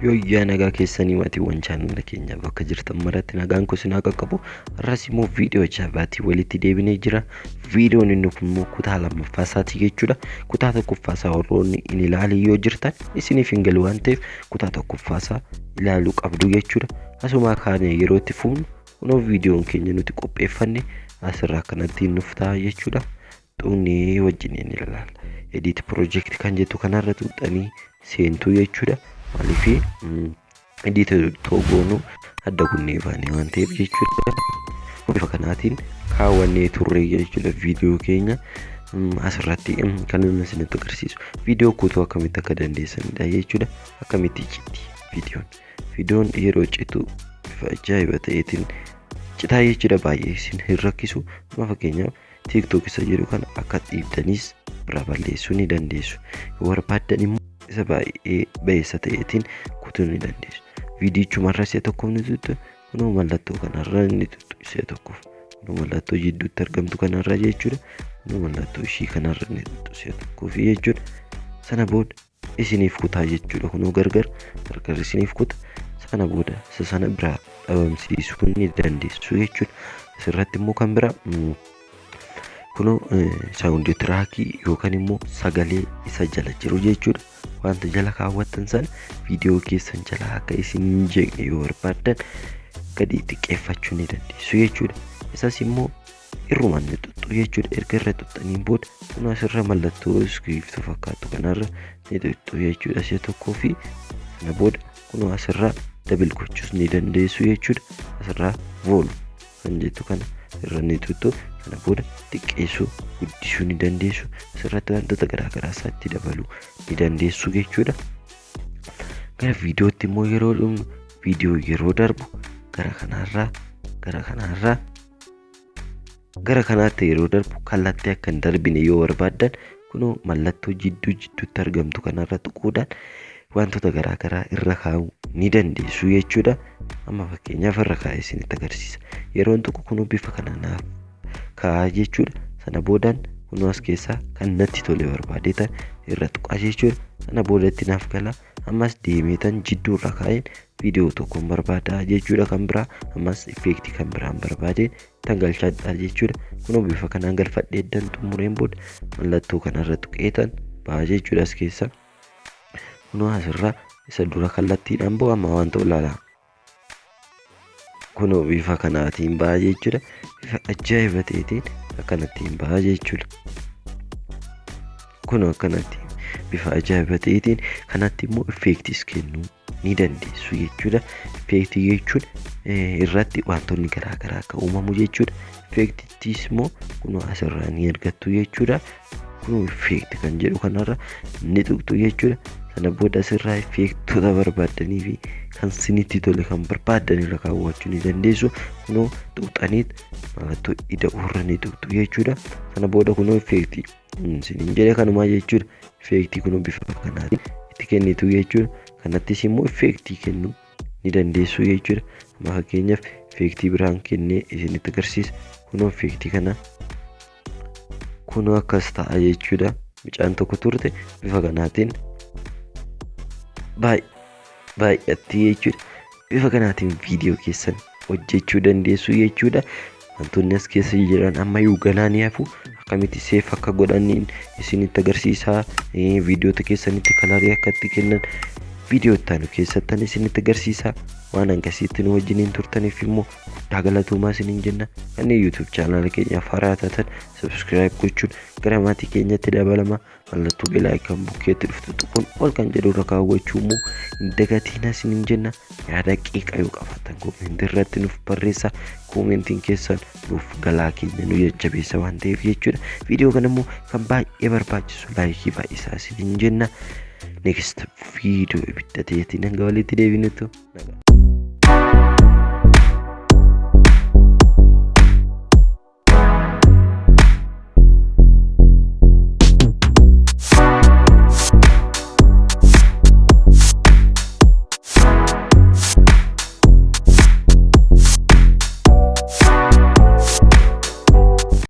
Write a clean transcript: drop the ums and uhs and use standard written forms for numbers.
Yooyyaa nagaa keessanii maatiiwwan chaanala keenyaa bakka jirtan maratti nagaan kun isin haa qaqqabu. Har'as immoo viidiyoo jabaatii walitti deebinee jira. Viidiyoon inni kun immoo kutaa lammaffaa isaati jechuudha. Kutaa tokkoffaa isaa warroonni hin ilaalin yoo jirtan isiniif hin galu waan ta'eef kutaa tokkoffaa isaa ilaaluu qabdu jechuudha. Asuma kaane yeroo itti fuunu kunoo viidiyoon keenya nuti qopheeffanne asirraa kanatti nuuf ta'a jechuudha. Xunnee wajjin hin ilaalla. Edit project kan jettu kanarra tuuxanii seentuu jechuudha. Maaliif edit togoonu adda gunnee baanee waan ta'eef jechuudha. Bifa kanaatiin kaawwannee turre jechuudha viidiyoo keenya asirratti kan inni isinitti agarsiisu. Viidiyoo kutuu akkamitti akka dandeessanidha jechuudha. Akkamitti citti viidiyoon yeroo citu bifa ajaa'iba ta'eetiin citaa jechuudha. Baay'ee isin hin rakkisu. Fakkeenyaaf TikTok isa jedhu kana akka dhiibdaniis biraa balleessuu ni dandeessu. Yoo barbaaddan immoo isa baay'ee beessa ta'eetiin kutuu ni dandeessu. Viidiyichumarra isa tokkoof ni tuttu. Kunoo mallattoo kanarra ni tuttu isa tokkoof. Kunoo mallattoo jidduutti argamtu kanarra jechuudha. Kunoo mallattoo ishii kanarra ni tuttu isa tokkoof jechuudha. Sana booda isiniif kutaa jechuudha. Kunoo gargar isiniif kuta. Sana booda sana biraa dhabamsiisuu ni dandeessu jechuudha. Asirratti immoo kan biraa kunoo saawundi tiraakii yookaan immoo sagalee isa jala jiru jechuudha. Wanta jala kaawwattan sana viidiyoo keessan jala akka isin hin jeeqne yoo barbaaddan gadi xiqqeeffachuu ni dandeessu jechuudha. Isas immoo irrumaan ni tuttu jechuudha. Erga irra tuttaniin booda kunoo asirra mallattoo iskiriiptuu fakkaatu kanarra ni tuttu jechuudha. Isa tokkoo fi sana booda kunoo asirra dabil gochuus ni dandeessu jechuudha. Asirra voolu kan jettu kana irra ni tuttu. Sana booda xiqqeessuu guddisuu ni dandeessu. Asirratti wantoota garaagaraa isaatti dabaluu ni dandeessu jechuudha. Gara viidiyootti immoo yeroo dhumnu viidiyoo yeroo darbu gara kanaatti yeroo darbu kallattii akka hin darbine yoo barbaaddan kunoo mallattoo jidduutti argamtu kanarra tuquudhaan wantoota garaagaraa irra kaa'uu ni dandeessu jechuudha. Amma fakkeenyaaf irra kaa'ee isinitti agarsiisa. Yeroon tuqu kunoo bifa kanaan kaa'aa jechuudha. Sana boodaan kunoo as keessaa kan natti tole barbaadeetan irra tuqaa jechuudha. Sana boodatti naaf gala. Ammas deemeetan jidduurra kaa'een viidiyoo tokkoon barbaadaa jechuudha. Kan biraa ammas effeektii kan biraan barbaadeen tan galchadhaa jechuudha. Kunoo bifa kanaan galfadhee eddan xumureen booda mallattoo kanarra tuqeetan ba'a jechuudha as keessa. Kunoo asirraa isa dura kallattiidhaan bu'a amma wanta ilaalaa. Kunoo bifa kanaatiin ba'a jechuudha. Bifa ajaa'iba ta'eetiin akkanattiin ba'a jechuudha. Kunoo akkanatti bifa ajaa'iba ta'eetiin kanatti immoo effeektiis kennuu ni dandeessu jechuudha. Effeektii jechuun irratti wantoonni garaagaraa akka uumamu jechuudha. Effeektiittis immoo kunoo asirraa ni argattu jechuudha. Kunoo effeektii kan jedhu kanarra ni tuqxu jechuudha. Sana booda asirraa effeektoota barbaaddanii fi kan isinitti tole kan barbaaddan irra kaawwachuu ni dandeessu. Kunoo tuqxaniit mallattoo ida'uurra ni tuqxu jechuudha. Sana booda kunoo effeektii isiniin jedhe kanumaa jechuudha. Effeektii kunoo bifa kanaatiin itti kennitu jechuudha. Kanattis immoo effeektii kennuu ni dandeessu jechuudha. Amma fakkeenyaaf effeektii biraan kennee isinitti agarsiisa. Kunoo effeektii kana kunoo akkas ta'a jechuudha. Mucaan tokko turte bifa kanaatiin baay'atti jechuudha. Bifa kanaatiin viidiyoo keessan hojjechuu dandeessu jechuudha. Wantoonni as keessa jiran ammayyuu galaanii hafu akkamitti seef akka godhaniin isinitti agarsiisaa. Viidiyoota keessanitti kalarii akka itti kennan viidiyoo ittaanu keessattan isinitti agarsiisaa. Waan hangasiitti nu wajjiniin turtaniif immoo guddaa galatoomaa isiniin jenna. Kanneen YouTube chaanala keenyaaf haaraa taatan subscribe gochuun gara maatii keenyatti dabalama. Mallattoo belaa kan bukkeetti dhuftu tuquun ol kan jedhu irra kaawwachuu immoo hin dagatiina isiniin jenna. Yaada qiiqa yoo qabaattan koomentii irratti nuuf barreessaa. Koomentiin keessan nuuf galaa keenya nu jajjabeessa waan ta'eef jechuudha. Viidiyoo kana immoo kan baay'ee barbaachisu laayikii baay'isaa isiniin jenna. Next viidiyoo ibidda ta'eetiin hanga walitti deebinutti.